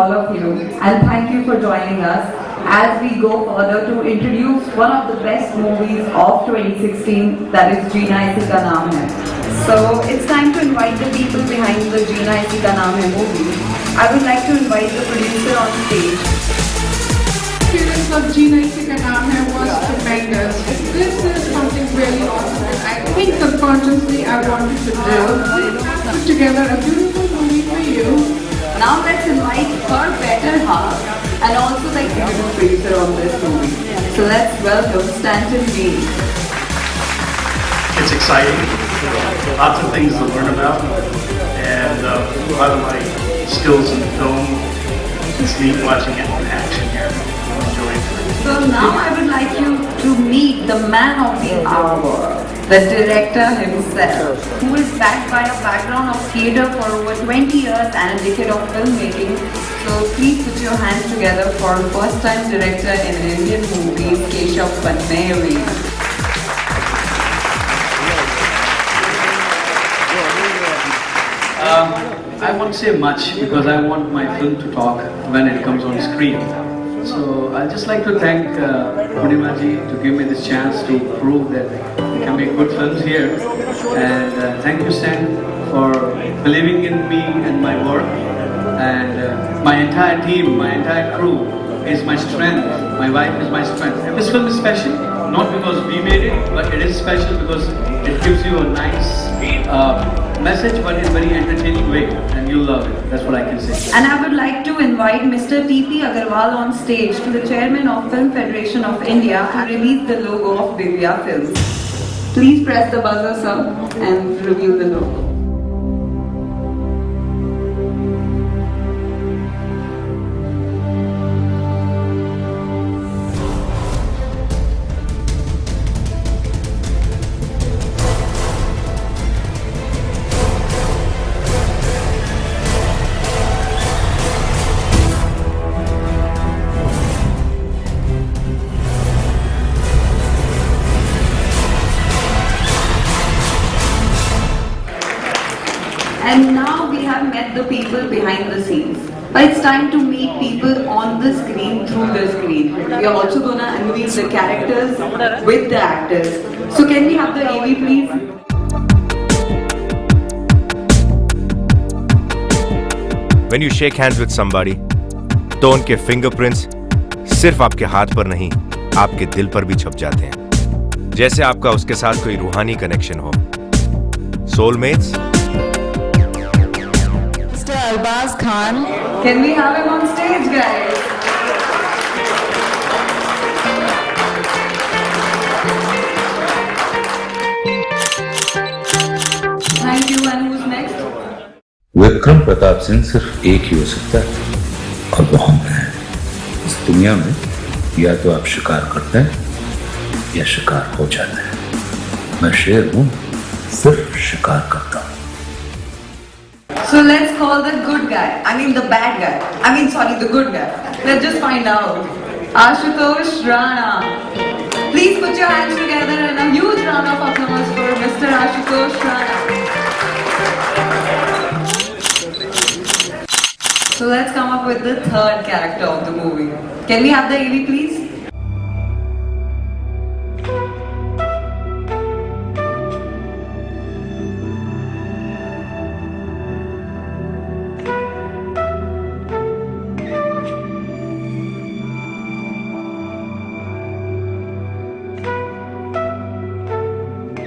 all of you, and thank you for joining us as we go further to introduce one of the best movies of 2016, that is Jeena Isi Ka Naam Hai. So it's time to invite the people behind the Jeena Isi Ka Naam Hai movie. I would like to invite the producer on stage. Experience of Jeena Isi Ka Naam Hai was tremendous. This is something really awesome that I think subconsciously I wanted to do. Put together a beautiful movie for you. Now let's invite her better half and also the executive producer on this movie. So let's welcome Stanton Lee. It's exciting, lots of things to learn about, and a lot of my skills in film, it's neat watching it in action here. I'm enjoying it. So now I would like you to meet the man of the hour, the director himself, who is backed by a background of theatre for over 20 years and a decade of filmmaking. So please put your hands together for first time director in an Indian movie, Keshav Padmeri. I won't say much because I want my film to talk when it comes on screen. So I'd just like to thank Purnima ji to give me this chance to prove that we can make good films here. And thank you, Stan, for believing in me and my work. And my entire team, my entire crew is my strength. My wife is my strength. And this film is special, not because we made it, but it is special because it gives you a nice message, but in a very entertaining way, and you'll love it. That's what I can say. And I would like to invite Mr. T.P. Agarwal on stage to the chairman of Film Federation of India to release the logo of Divya Films. Please press the buzzer, sir, and reveal the logo. And now we have met the people behind the scenes. But it's time to meet people on the screen through the screen. We are also going to unveil the characters with the actors. So can we have the AV please? When you shake hands with somebody, तो उनके fingerprints सिर्फ आपके हाथ पर नहीं, आपके दिल पर भी छप जाते हैं. जैसे आपका उसके साथ कोई रूहानी कनेक्शन हो. Soulmates. Albaz Khan. Can we have him on stage, guys? Thank you. And who's next? Vikram Pratap Singh सिर्फ एक ही हो सकता है, और वो हम हैं. इस दुनिया में या तो आप शिकार करते हैं या शिकार हो जाते हैं. मैं शेर हूं, सिर्फ शिकार करता हूं. So let's call the good guy. I mean the bad guy. Sorry, the good guy. Let's just find out. Ashutosh Rana. Please put your hands together and a huge round of applause for Mr. Ashutosh Rana. So let's come up with the third character of the movie. Can we have the AV please?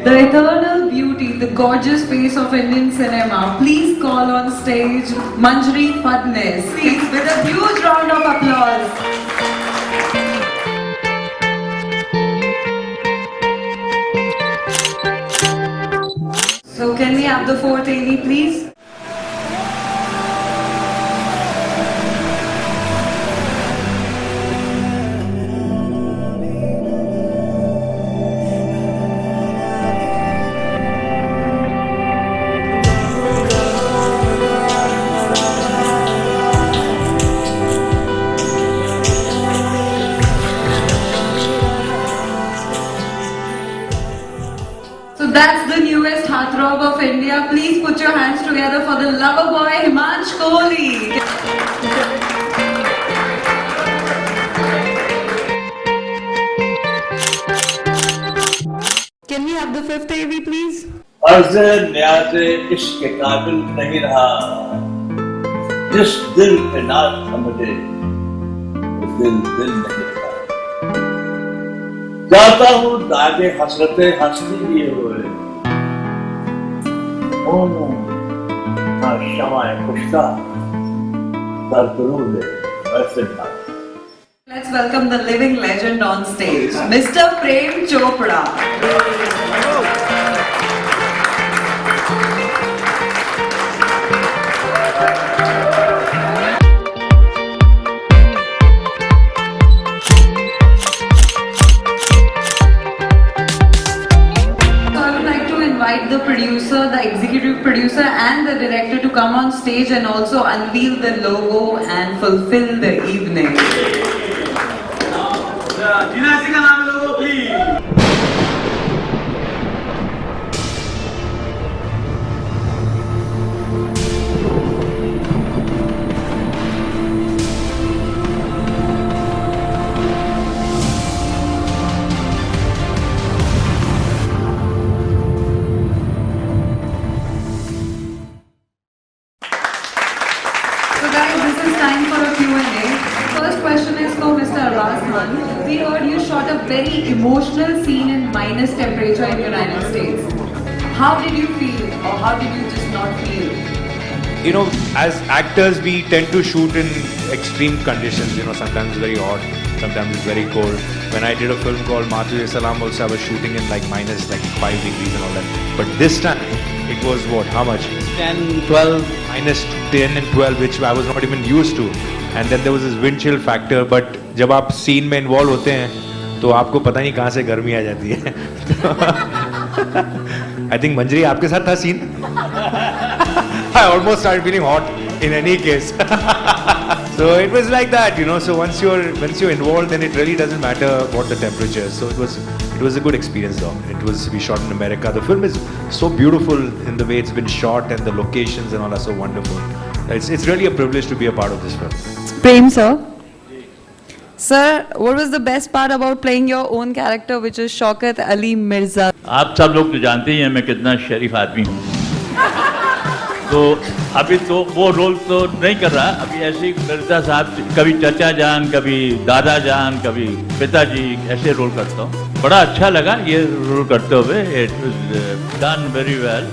The eternal beauty, the gorgeous face of Indian cinema. Please call on stage Manjri Fadnis. Please, with a huge round of applause. So can we have the fourth AV please? That's the newest heartthrob of India. Please put your hands together for the lover boy Himansh Kohli. Can we have the fifth AV, please? अर्ज़ न्याज़ इश्क के काबिल नहीं रहा, जिस दिल पे नाज समझे वो दिल दिल नहीं रहा। जाता हूँ दागे हसरते हंसती लिए हुए, ओनो ना शमाए खुश्ता दर्द वैसे ना। Let's welcome the living legend on stage, Mr. Prem Chopra. The producer, the executive producer and the director to come on stage and also unveil the logo and fulfill the evening. Time for a Q&A. First question is for Mr. Abbas Khan. We heard you shot a very emotional scene in minus temperature in United States. How did you feel, or how did you just not feel? You know, as actors, we tend to shoot in extreme conditions. You know, sometimes it's very hot, sometimes it's very cold. When I did a film called Mathuye Salam, also I was shooting in like minus like 5 degrees and all that. But this time, it was what? How much? 10, 12, minus 10 and 12, which I was not even used to. And then there was this wind chill factor. But जब आप scene में involve होते हैं, तो आपको पता नहीं कहाँ से गर्मी आ जाती है. I think मंजरी आपके साथ था scene. I almost started feeling hot in any case. So it was like that, you know. So once you're involved, then it really doesn't matter what the temperature is. So it was a good experience, though. We shot in America. The film is so beautiful in the way it's been shot, and the locations and all are so wonderful. It's really a privilege to be a part of this film. Prem, sir. Sir, what was the best part about playing your own character, which is Shaukat Ali Mirza? आप सब लोग तो जानते ही हैं मैं कितना शरीफ आदमी हूँ. तो अभी तो वो रोल तो नहीं कर रहा. अभी ऐसे ही मिर्जा साहब, कभी चचा जान, कभी दादा जान, कभी पिताजी, ऐसे रोल करता हूँ. बड़ा अच्छा लगा ये रोल करते हुए. It was done very well,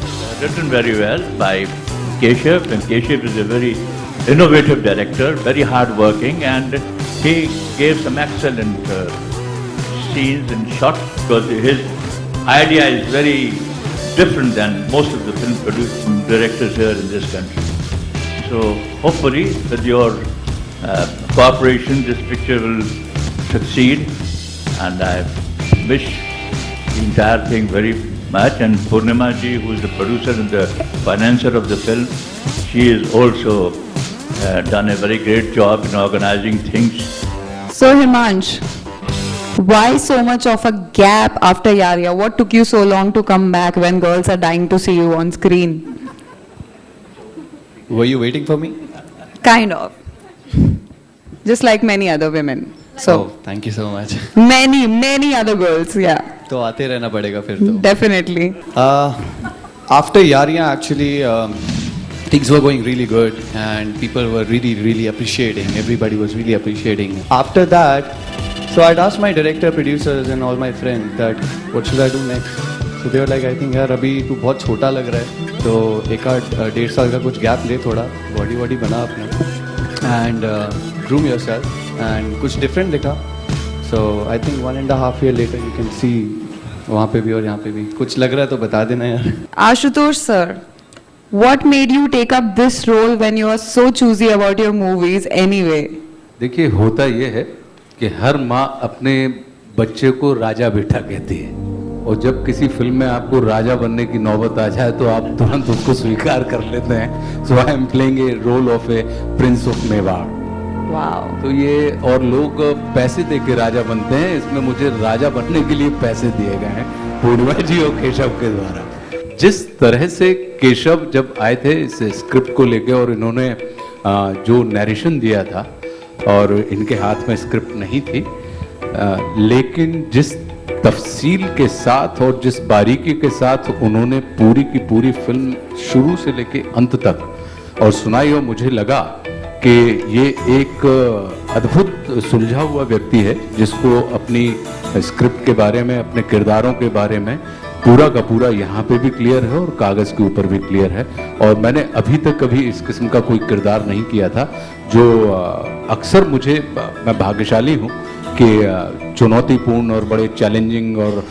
written very well by Keshav, and Keshav is a very innovative director, very hard working, and he gave some excellent scenes and shots because his idea is very different than most of the film directors here in this country. So hopefully with your cooperation this picture will succeed, and I wish the entire thing very much. And Purnima ji, who is the producer and the financier of the film, she has also done a very great job in organizing things. So Himansh, why so much of a gap after Yaria? What took you so long to come back when girls are dying to see you on screen? Were you waiting for me? Kind of. Just like many other women. So, oh, thank you so much. Many other girls, yeah. तो आते रहना पड़ेगा फिर तो. Definitely. After Yaria, actually, things were going really good and people were really appreciating. Everybody was really appreciating. After that, so I'd asked my director, producers and all my friends that what should I do next? So they were like, I think यार अभी तू बहुत छोटा लग रहा है, तो एक आध 1.5 साल का कुछ गैप ले, थोड़ा बॉडी बना अपना and groom yourself and कुछ different लिखा. So I think 1.5 years later you can see वहाँ पे भी और यहाँ पे भी कुछ लग रहा है तो बता देना यार. Ashutosh sir, what made you take up this role when you are so choosy about your movies anyway? देखिए होता ये है कि हर माँ अपने बच्चे को राजा बेटा कहती है, और जब किसी फिल्म में आपको राजा बनने की नौबत आ जाए तो आप तुरंत उसको स्वीकार कर लेते हैं. So I am playing a role of a prince of Mewar. तो ये और लोग पैसे दे के राजा बनते हैं, इसमें मुझे राजा बनने के लिए पैसे दिए गए हैं पूर्णिमा जी और केशव के द्वारा. जिस तरह से केशव जब आए थे इस स्क्रिप्ट को लेके और इन्होंने जो नरेशन दिया था, और इनके हाथ में स्क्रिप्ट नहीं थी, लेकिन जिस तफसील के साथ और जिस बारीकी के साथ उन्होंने पूरी की पूरी फिल्म शुरू से लेके अंत तक और सुनाई, और मुझे लगा कि ये एक अद्भुत सुलझा हुआ व्यक्ति है जिसको अपनी स्क्रिप्ट के बारे में, अपने किरदारों के बारे में पूरा का पूरा यहाँ पे भी क्लियर है और कागज़ के ऊपर भी क्लियर है। और मैंने अभी तक कभी इस किस्म का कोई किरदार नहीं किया था जो अक्सर मुझे, मैं भाग्यशाली हूँ कि चुनौतीपूर्ण और बड़े चैलेंजिंग और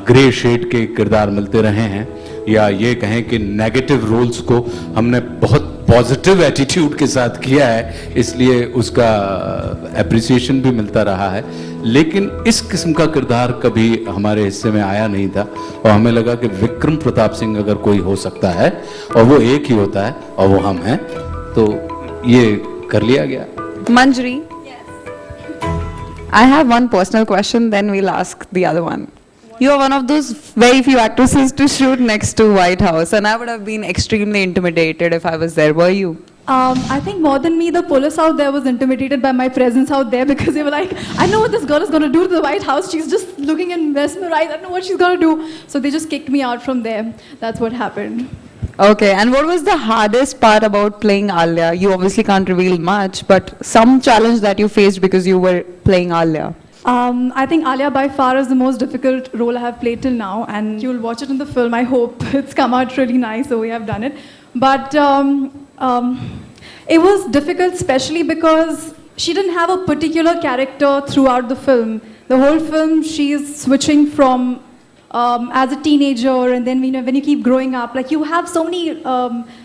ग्रे शेड के किरदार मिलते रहे हैं, या ये कहें कि नेगेटिव रोल्स को हमने बहुत पॉजिटिव एटीट्यूड के साथ किया है, इसलिए उसका एप्रिसिएशन भी मिलता रहा है। लेकिन इस किस्म का किरदार कभी हमारे हिस्से में आया नहीं था और हमें लगा कि विक्रम प्रताप सिंह अगर कोई हो सकता है और वो एक ही होता है और वो हम हैं, तो ये कर लिया गया। Manjari, I have one personal question, then we'll ask the other one. You are one of those very few actresses to shoot next to White House, and I would have been extremely intimidated if I was there. Were you? I think more than me, the police out there was intimidated by my presence out there because they were like, I know what this girl is going to do to the White House. She's just looking and mesmerized. I don't know what she's going to do. So they just kicked me out from there. That's what happened. Okay, and what was the hardest part about playing Alia? You obviously can't reveal much, but some challenge that you faced because you were playing Alia. I think Alia by far is the most difficult role I have played till now, and you'll watch it in the film. I hope it's come out really nice, so we have done it. But it was difficult, especially because she didn't have a particular character throughout the film. The whole film, she is switching from as a teenager, and then when you keep growing up, like you have so many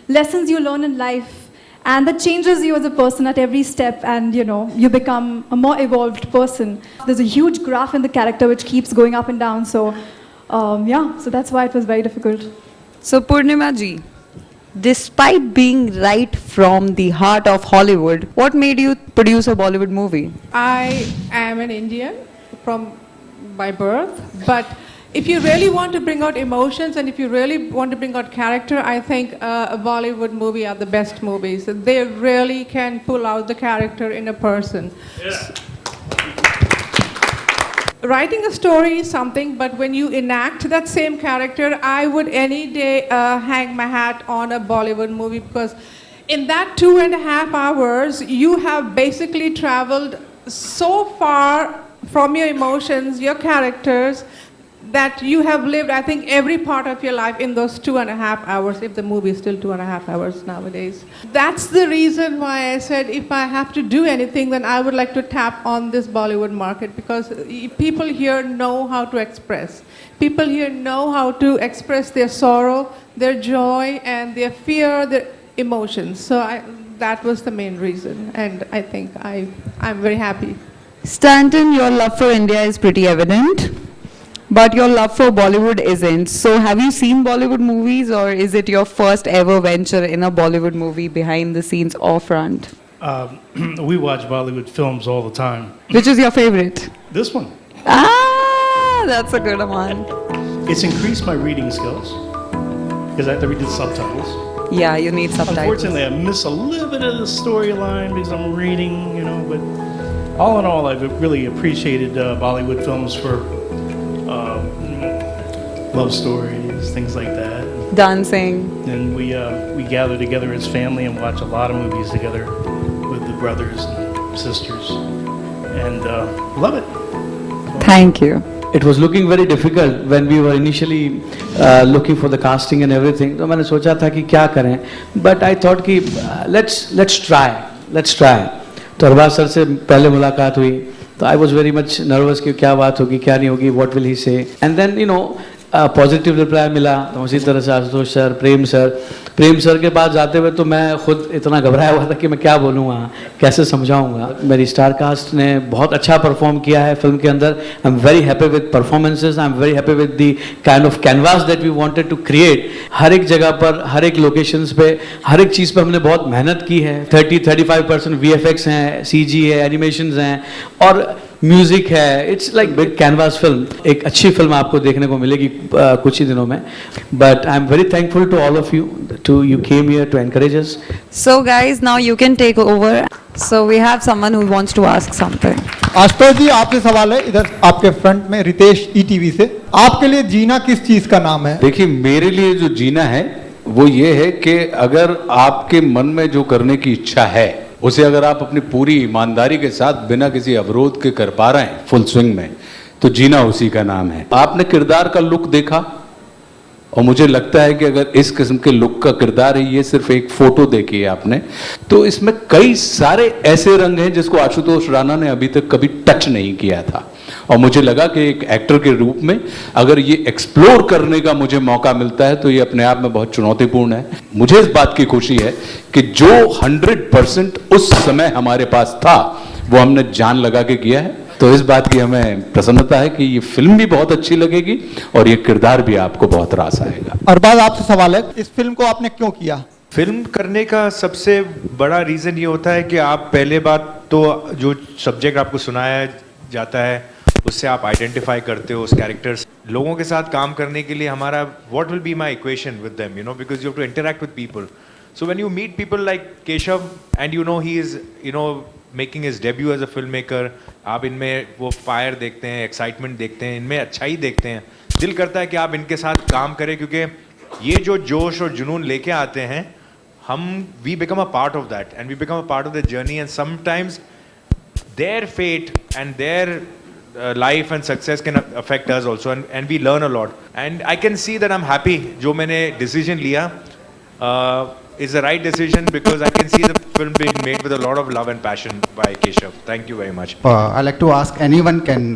lessons you learn in life. And that changes you as a person at every step, and you become a more evolved person. There's a huge graph in the character which keeps going up and down. So, so that's why it was very difficult. So Purnima ji, despite being right from the heart of Hollywood, what made you produce a Bollywood movie? I am an Indian by birth, but if you really want to bring out emotions and if you really want to bring out character, I think a Bollywood movie are the best movies. They really can pull out the character in a person. Yeah. Writing a story is something, but when you enact that same character, I would any day hang my hat on a Bollywood movie, because in that 2.5 hours, you have basically traveled so far from your emotions, your characters, that you have lived, I think, every part of your life in those 2.5 hours, if the movie is still 2.5 hours nowadays. That's the reason why I said if I have to do anything, then I would like to tap on this Bollywood market, because people here know how to express. People here know how to express their sorrow, their joy, and their fear, their emotions. So that was the main reason, and I think I'm very happy. Stanton, your love for India is pretty evident. But your love for Bollywood isn't. So have you seen Bollywood movies, or is it your first ever venture in a Bollywood movie, behind the scenes or front? We watch Bollywood films all the time. Which is your favorite? This one. Ah, that's a good one. It's increased my reading skills because I have to read the subtitles. Yeah, you need subtitles. Unfortunately, I miss a little bit of the storyline because I'm reading, but all in all, I've really appreciated Bollywood films for love stories, things like that. Dancing. And we gather together as family and watch a lot of movies together with the brothers and sisters, and love it. Thank you. It was looking very difficult when we were initially looking for the casting and everything. तो मैंने सोचा था कि क्या करें, but I thought कि let's try. तो Arbaaz sir से पहले मुलाकात हुई, तो I was very much nervous कि क्या बात होगी, क्या नहीं होगी, what will he say, and then positive reply मिला। तो उसी तरह से आशुतोष सर, प्रेम सर के पास जाते हुए तो मैं खुद इतना घबराया हुआ था कि मैं क्या बोलूँगा, कैसे समझाऊँगा। मेरी स्टार कास्ट ने बहुत अच्छा परफॉर्म किया है फिल्म के अंदर। I am very happy with performances, I am very happy with the kind of canvas that we wanted to create. हर एक जगह पर, हर एक लोकेशंस पे, हर एक चीज़ पे हमने बहुत मेहनत की है। 30-35% VFX हैं, CG है, एनिमेशंस हैं, और म्यूजिक है, it's like big canvas film. एक अच्छी फिल्म आपको देखने को मिलेगी कुछ ही दिनों में. But I am very thankful to all of you you came here to encourage us. So guys, now you can take over. So we have someone who wants to ask something. Ashutosh ji, आपसे सवाल है इधर आपके front में. Ritesh ETV से. आपके लिए जीना किस चीज का नाम है? देखिए, मेरे लिए जो जीना है वो ये है कि अगर आपके मन में जो करने की इच्छा है उसे अगर आप अपनी पूरी ईमानदारी के साथ बिना किसी अवरोध के कर पा रहे हैं फुल स्विंग में, तो जीना उसी का नाम है. आपने किरदार का लुक देखा और मुझे लगता है कि अगर इस किस्म के लुक का किरदार है, ये सिर्फ एक फोटो देखी है आपने, तो इसमें कई सारे ऐसे रंग हैं जिसको आशुतोष राणा ने अभी तक कभी टच नहीं किया था. और मुझे लगा कि एक एक्टर के रूप में अगर ये एक्सप्लोर करने का मुझे मौका मिलता है तो ये अपने आप में बहुत चुनौतीपूर्ण है. मुझे इस बात की खुशी है कि जो 100% उस समय हमारे पास था वो हमने जान लगा के किया है. तो इस बात की हमें प्रसन्नता है कि ये फिल्म भी बहुत अच्छी लगेगी और ये किरदार भी आपको बहुत रास आएगा. अरबाज, आपसे सवाल है, इस फिल्म को आपने क्यों किया? फिल्म करने का सबसे बड़ा रीज़न ये होता है कि आप पहले बात तो जो सब्जेक्ट आपको सुनाया जाता है उससे आप आइडेंटिफाई करते हो उस कैरेक्टर्स. लोगों के साथ काम करने के लिए हमारा what will be my equation with them, you know, because you have to interact with people. So when you meet people like Keshav and you know he is making his debut as a film maker, आप इनमें वो fire देखते हैं, excitement देखते हैं, इनमें अच्छाई देखते हैं. दिल करता है कि आप इनके साथ काम करें क्योंकि ये जो जोश और जुनून लेके आते हैं हम we become a part of that and we become a part of the journey and sometimes their fate and their life and success can affect us also and we learn a lot and I can see that I'm happy जो मैंने decision लिया is the right decision because I can see the film being made with a lot of love and passion by Keshav. Thank you very much. I like to ask, anyone can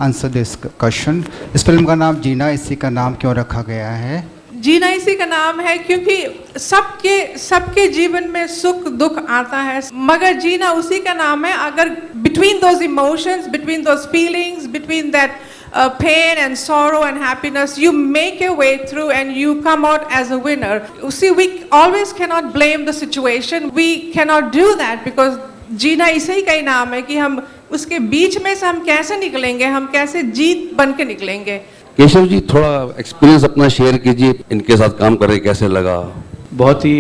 answer this question. इस film का नाम जीना इसी का नाम क्यों रखा गया है? जीना इसी का नाम है क्योंकि सबके जीवन में सुख दुख आता है, मगर जीना उसी का नाम है अगर between those emotions, between those feelings, between that pain and sorrow and happiness, you make your way through and you come out as a winner. See, we always cannot blame the situation. We cannot do that because जीना इसी का ही नाम है कि हम उसके बीच में से हम कैसे निकलेंगे, हम कैसे जीत बन के निकलेंगे. केशव जी, थोड़ा एक्सपीरियंस अपना शेयर कीजिए, इनके साथ काम करके कैसे लगा? बहुत ही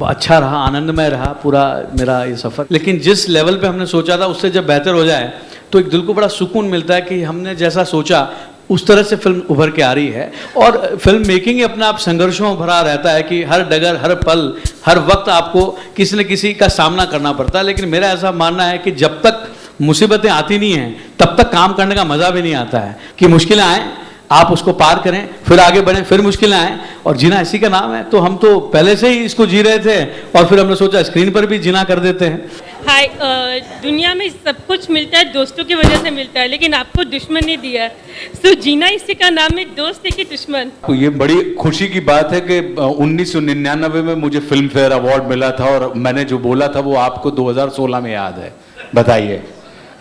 अच्छा रहा, आनंदमय रहा पूरा मेरा ये सफ़र. लेकिन जिस लेवल पे हमने सोचा था उससे जब बेहतर हो जाए तो एक दिल को बड़ा सुकून मिलता है कि हमने जैसा सोचा उस तरह से फिल्म उभर के आ रही है. और फिल्म मेकिंग ही अपना आप संघर्षों भरा रहता है कि हर डगर, हर पल, हर वक्त आपको किसी न किसी का सामना करना पड़ता है. लेकिन मेरा ऐसा मानना है कि जब तक मुसीबतें आती नहीं हैं तब तक काम करने का मज़ा भी नहीं आता है. कि मुश्किलें आएँ, आप उसको पार करें, फिर आगे बढ़ें, फिर मुश्किलें आएँ, और जीना इसी का नाम है. तो हम तो पहले से ही इसको जी रहे थे और फिर हमने सोचा स्क्रीन पर भी जीना कर देते हैं. हाय, दुनिया में सब कुछ मिलता है दोस्तों की वजह से मिलता है, लेकिन आपको दुश्मन नहीं दिया. सो जीना इसी का नाम है, दोस्त है कि दुश्मन. ये बड़ी खुशी की बात है कि 1999 में मुझे फिल्म फेयर अवार्ड मिला था और मैंने जो बोला था वो आपको 2016 में याद है. बताइए,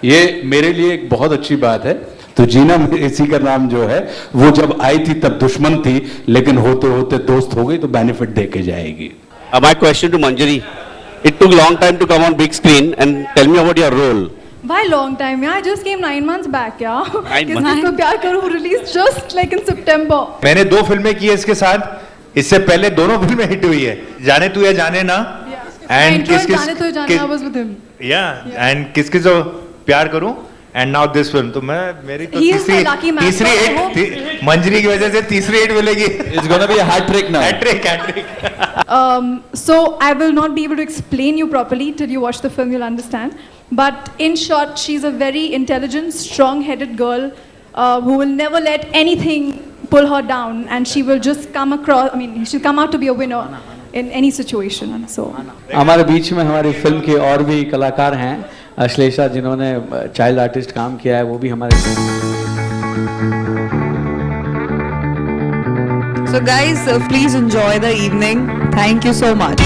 ये मेरे लिए एक बहुत अच्छी बात है. तो जीना इसी का नाम जो है वो जब आई थी तब दुश्मन थी, लेकिन होते होते दोस्त हो गई तो बेनिफिट दे के जाएगी. My question to Manjari, it took long time to come on big screen and tell me about your role. Why long time? Yeah, I just came 9 months back. Yeah. 9 months. किसको प्यार करूँ released just like in September. मैंने 2 फिल्में की है इसके साथ. इससे पहले दोनों फिल्में हिट हुई है, जाने तू या जाने ना. And जाने तो जाने I was with him. Yeah, and किस किस प्यार करूं. And now this film, तो मैं मेरी तो तीसरी हिट मंजरी की वजह से तीसरी हिट मिलेगी. It's gonna be a hat trick now. Hat trick. So I will not be able to explain you properly till you watch the film. You'll understand. But in short, she's a very intelligent, strong-headed girl who will never let anything pull her down, and she will just come across. I mean, she'll come out to be a winner in any situation. So हमारे बीच में हमारी film के और भी कलाकार हैं. अश्लेषा, जिन्होंने child artist काम किया है, वो भी हमारे. So guys, please enjoy the evening. Thank you so much.